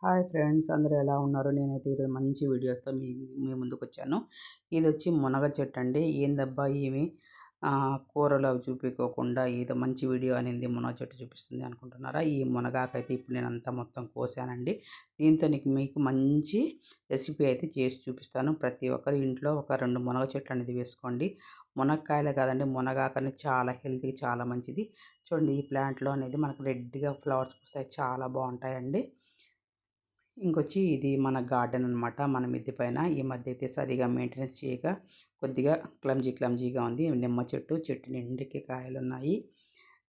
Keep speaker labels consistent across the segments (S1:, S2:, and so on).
S1: Hi friends, అందరూ ఎలా ఉన్నారు? నేనైతే ఈరోజు మంచి వీడియోస్తో మీ ముందుకు వచ్చాను. ఇది వచ్చి మునగ చెట్టు అండి. ఏందబ్బా ఏమి కూరలు అవి చూపించకుండా ఏదో మంచి వీడియో అనేది మునగ చెట్టు చూపిస్తుంది అనుకుంటున్నారా? ఈ మునగాకైతే ఇప్పుడు నేను అంతా మొత్తం కోసానండి. దీంతో మీకు మంచి రెసిపీ అయితే చేసి చూపిస్తాను. ప్రతి ఒక్కరి ఇంట్లో ఒక 2 మునగ చెట్లు అనేది వేసుకోండి. మునక్కాయలే కాదండి, మునగాకు అనేది చాలా హెల్తీ, చాలా మంచిది. చూడండి, ఈ ప్లాంట్లో అనేది మనకు రెడ్గా ఫ్లవర్స్ వస్తాయి, చాలా బాగుంటాయండి. ఇంకొచ్చి ఇది మన గార్డెన్ అనమాట. మన మిద్దె పైన ఈ మధ్య అయితే సరిగా మెయింటెనెన్స్ చేయక కొద్దిగా క్లమ్జీగా ఉంది. నిమ్మ చెట్టు నిండికి కాయలు ఉన్నాయి.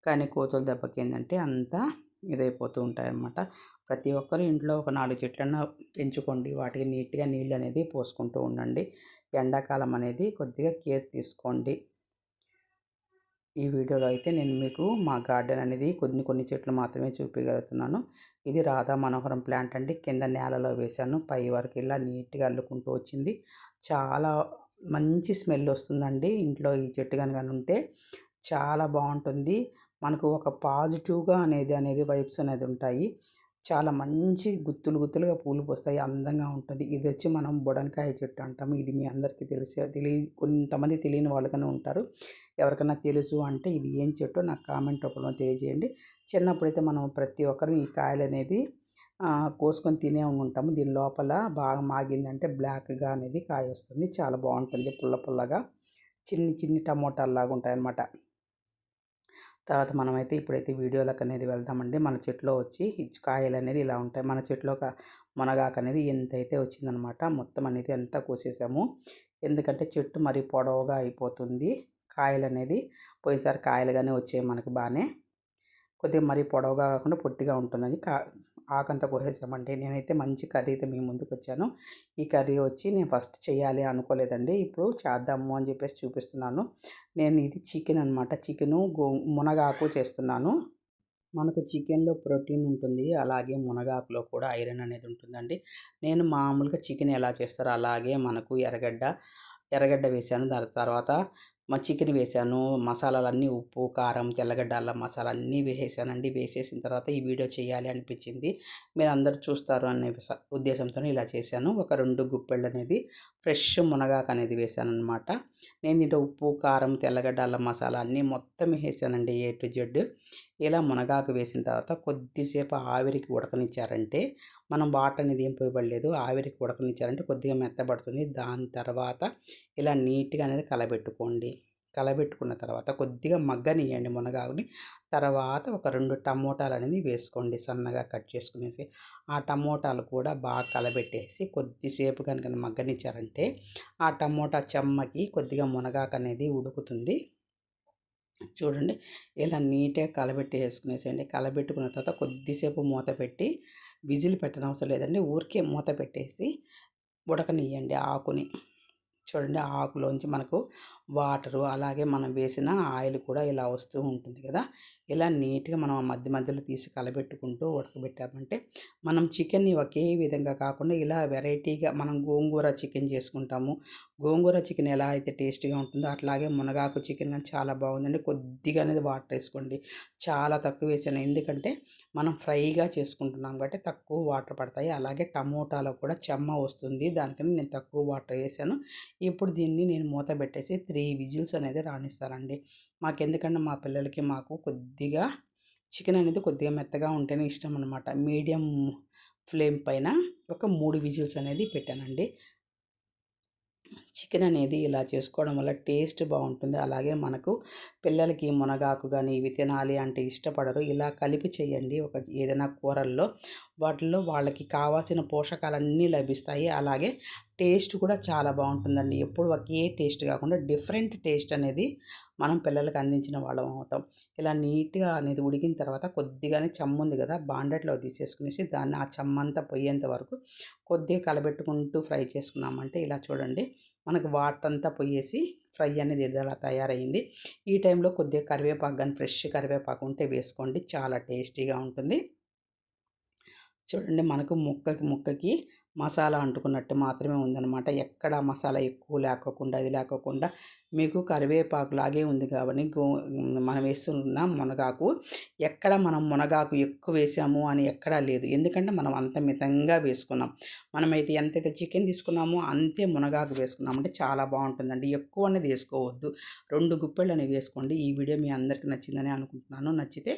S1: కానీ కోతుల దెబ్బకి ఏంటంటే అంతా ఇదైపోతూ ఉంటాయన్నమాట. ప్రతి ఒక్కరు ఇంట్లో ఒక 4 చెట్లన్నా పెంచుకోండి. వాటికి నీట్గా నీళ్ళు అనేది పోసుకుంటూ ఉండండి. ఎండాకాలం అనేది కొద్దిగా కేర్ తీసుకోండి. ఈ వీడియోలో అయితే నేను మీకు మా గార్డెన్ అనేది కొన్ని చెట్లు మాత్రమే చూపించగలుగుతున్నాను. ఇది రాధా మనోహరం ప్లాంట్ అండి. కింద నేలలో వేశాను, పై వరకు ఇలా నీట్గా అల్లుకుంటూ వచ్చింది. చాలా మంచి స్మెల్ వస్తుందండి. ఇంట్లో ఈ చెట్టు కనుక ఉంటే చాలా బాగుంటుంది. మనకు ఒక పాజిటివ్గా అనేది వైబ్స్ అనేది ఉంటాయి. చాలా మంచి గుత్తులుగా పూలు పోస్తాయి, అందంగా ఉంటుంది. ఇది వచ్చి మనం బుడంకాయ చెట్టు అంటాము. ఇది మీ అందరికీ కొంతమంది తెలియని వాళ్ళకనే ఉంటారు. ఎవరికైనా తెలుసు అంటే ఇది ఏం చెట్టో నాకు కామెంట్ రూపంలో తెలియజేయండి. చిన్నప్పుడైతే మనం ప్రతి ఒక్కరు ఈ కాయలు అనేది కోసుకొని తినే ఉంటాము. దీని లోపల బాగా మాగిందంటే బ్లాక్గా అనేది కాయ వస్తుంది. చాలా బాగుంటుంది, పుల్లగా చిన్ని టమోటాల్లాగా ఉంటాయన్నమాట. తర్వాత మనమైతే ఇప్పుడైతే వీడియోలకు అనేది వెళ్దామండి. మన చెట్లో వచ్చి కాయలు అనేది ఇలా ఉంటాయి. మన చెట్లో ఒక మునగాకు అనేది ఎంతైతే వచ్చిందనమాట. మొత్తం అనేది అంతా కోసేసాము. ఎందుకంటే చెట్టు మరి పొడవుగా అయిపోతుంది. కాయలు అనేది పోయినసారి కాయలుగానే వచ్చాయి మనకి బాగానే. కొద్దిగా మరీ పొడవుగా కాకుండా పొట్టిగా ఉంటుందని ఆకంతా కోసేసామండి. నేనైతే మంచి కర్రీతో మీ ముందుకు వచ్చాను. ఈ కర్రీ వచ్చి నేను ఫస్ట్ చేయాలి అనుకోలేదండి. ఇప్పుడు చేద్దాము అని చెప్పేసి చూపిస్తున్నాను. నేను ఇది చికెన్ అనమాట. మునగాకు చేస్తున్నాను. మనకు చికెన్లో ప్రోటీన్ ఉంటుంది, అలాగే మునగాకులో కూడా ఐరన్ అనేది ఉంటుందండి. నేను మామూలుగా చికెన్ ఎలా చేస్తారో అలాగే మనకు ఎర్రగడ్డ వేసాను. దాని తర్వాత చికెన్ వేసాను. మసాలాలన్నీ ఉప్పు, కారం, తెల్లగడ్డ, అల్లం మసాలా అన్నీ వేసేసానండి. వేసేసిన తర్వాత ఈ వీడియో చేయాలి అనిపించింది. మీరు అందరూ చూస్తారు అనే ఉద్దేశంతో ఇలా చేశాను. ఒక 2 గుప్పెళ్ళు అనేది ఫ్రెష్ మునగాకు అనేది వేసాను అనమాట. నేను దీంట్లో ఉప్పు, కారం, తెల్లగడ్డ, అల్లం మసాలా అన్నీ మొత్తం వేసానండి, A to Z. ఇలా మునగాకు వేసిన తర్వాత కొద్దిసేపు ఆవిరికి ఉడకనిచ్చారంటే, మనం వాటర్ అనేది ఏం పోయబడలేదు, ఆవిరికి ఉడకనిచ్చారంటే కొద్దిగా మెత్తబడుతుంది. దాని తర్వాత ఇలా నీట్గా అనేది కలబెట్టుకున్న తర్వాత కొద్దిగా మగ్గనియండి మునగాకుని. తర్వాత ఒక 2 టమోటాలు అనేది వేసుకోండి, సన్నగా కట్ చేసుకునేసి. ఆ టమోటాలు కూడా బాగా కలబెట్టేసి కొద్దిసేపు కనుక మగ్గనిచ్చారంటే ఆ టమోటా చెమ్మకి కొద్దిగా మునగాకు అనేది ఉడుకుతుంది. చూడండి, ఇలా నీట్గా కలబెట్టేసుకునేసేయండి. కలబెట్టుకున్న తర్వాత కొద్దిసేపు మూత పెట్టి, విజిల్ పెట్టనవసరం లేదండి, ఊరికే మూత పెట్టేసి ఉడకనియండి ఆకుని. చూడండి, ఆకులోంచి మనకు వాటరు, అలాగే మనం వేసిన ఆయిల్ కూడా ఇలా వస్తూ ఉంటుంది కదా. ఇలా నీట్గా మనం మధ్యలో తీసి కలబెట్టుకుంటూ ఉడకబెట్టామంటే మనం చికెన్ని ఒకే విధంగా కాకుండా ఇలా వెరైటీగా మనం గోంగూర చికెన్ చేసుకుంటాము. గోంగూర చికెన్ ఎలా అయితే టేస్టీగా ఉంటుందో అట్లాగే మునగాకు చికెన్ కానీ చాలా బాగుందండి. కొద్దిగా అనేది వాటర్ వేసుకోండి, చాలా తక్కువ వేసాను. ఎందుకంటే మనం ఫ్రైగా చేసుకుంటున్నాం కాబట్టి తక్కువ వాటర్ పడతాయి. అలాగే టమోటాలో కూడా చెమ్మ వస్తుంది, దానికని నేను తక్కువ వాటర్ వేసాను. ఇప్పుడు దీన్ని నేను మూత పెట్టేసి 3 విజిల్స్ అనేది రాణిస్తానండి. మాకెందుకంటే మా పిల్లలకి మాకు కొద్దిగా చికెన్ అనేది కొద్దిగా మెత్తగా ఉంటేనే ఇష్టం అనమాట. మీడియం ఫ్లేమ్ పైన ఒక 3 విజిల్స్ అనేది పెట్టానండి. చికెన్ అనేది ఇలా చేసుకోవడం వల్ల టేస్ట్ బాగుంటుంది. అలాగే మనకు పిల్లలకి మునగాకు కానీ ఇవి తినాలి అంటే ఇష్టపడరు. ఇలా కలిపి చేయండి ఏదైనా కూరల్లో. వాటిల్లో వాళ్ళకి కావాల్సిన పోషకాలన్నీ లభిస్తాయి. అలాగే టేస్ట్ కూడా చాలా బాగుంటుందండి. ఎప్పుడు ఒకే టేస్ట్ కాకుండా డిఫరెంట్ టేస్ట్ అనేది మనం పిల్లలకి అందించిన వాళ్ళం అవుతాం. ఇలా నీట్గా అనేది ఉడికిన తర్వాత కొద్దిగానే చెమ్ముంది కదా, బాండెట్లో తీసేసుకునేసి దాన్ని ఆ చెమ్మంతా పోయేంత వరకు కొద్దిగా కలబెట్టుకుంటూ ఫ్రై చేసుకున్నామంటే ఇలా చూడండి, మనకు వాటర్ అంతా పోయేసి ఫ్రై అనేది ఇలా తయారైంది. ఈ టైంలో కొద్దిగా కరివేపాకు కానీ ఫ్రెష్ కరివేపాకు ఉంటే వేసుకోండి, చాలా టేస్టీగా ఉంటుంది. చూడండి, మనకు ముక్కకి మసాలా అంటుకున్నట్టు మాత్రమే ఉందన్నమాట. ఎక్కడ మసాలా ఎక్కువ లేకోకుండా అది లేకోకుండా మీకు కరివేపాకు లాగే ఉంది కాబట్టి మనం వేస్తున్న మునగాకు ఎక్కడ మనం మునగాకు ఎక్కువ వేసాము అని ఎక్కడా లేదు. ఎందుకంటే మనం అంత మితంగా వేసుకున్నాం. మనమైతే ఎంతైతే చికెన్ తీసుకున్నామో అంతే మునగాకు వేసుకున్నామంటే చాలా బాగుంటుందండి. ఎక్కువ అనేది వేసుకోవద్దు. 2 గుప్పెళ్ళు అనేవి వేసుకోండి. ఈ వీడియో మీ అందరికీ నచ్చిందని అనుకుంటున్నాను. నచ్చితే